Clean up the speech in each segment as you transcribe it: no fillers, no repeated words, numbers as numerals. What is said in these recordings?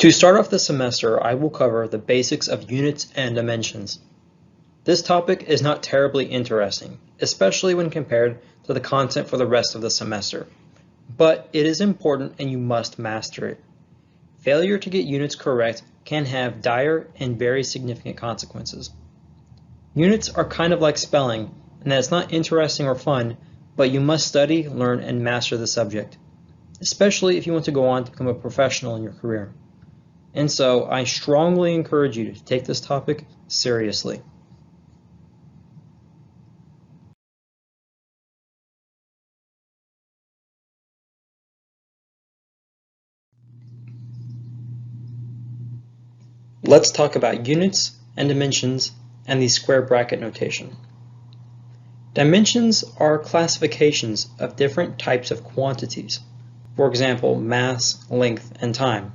To start off the semester, I will cover the basics of units and dimensions. This topic is not terribly interesting, especially when compared to the content for the rest of the semester, but it is important and you must master it. Failure to get units correct can have dire and very significant consequences. Units are kind of like spelling, and that it's not interesting or fun, but you must study, learn, and master the subject, especially if you want to go on to become a professional in your career. And so I strongly encourage you to take this topic seriously. Let's talk about units and dimensions and the square bracket notation. Dimensions are classifications of different types of quantities, for example, mass, length, and time.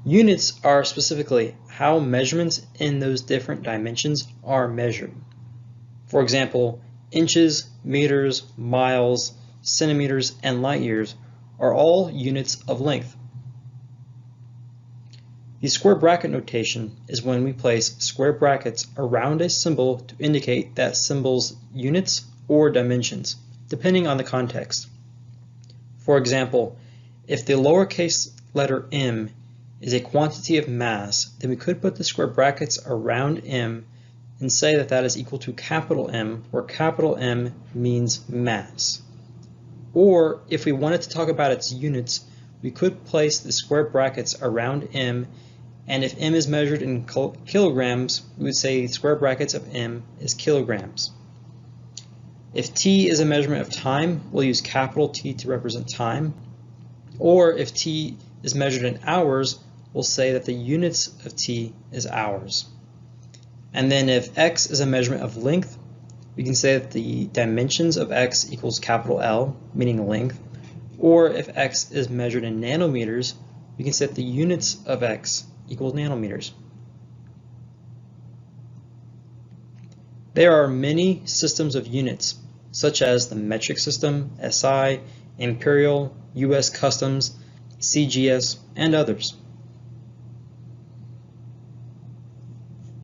Units are specifically how measurements in those different dimensions are measured. For example, inches, meters, miles, centimeters, and light years are all units of length. The square bracket notation is when we place square brackets around a symbol to indicate that symbol's units or dimensions, depending on the context. For example, if the lowercase letter m is a quantity of mass, then we could put the square brackets around m and say that that is equal to capital M, where capital M means mass. Or if we wanted to talk about its units, we could place the square brackets around m, and if m is measured in kilograms, we would say square brackets of m is kilograms. If t is a measurement of time, we'll use capital T to represent time. Or if t is measured in hours, we'll say that the units of t is hours. And then if x is a measurement of length, we can say that the dimensions of x equals capital L, meaning length. Or if x is measured in nanometers, we can say that the units of x equals nanometers. There are many systems of units, such as the metric system, SI, imperial, US customs, CGS, and others.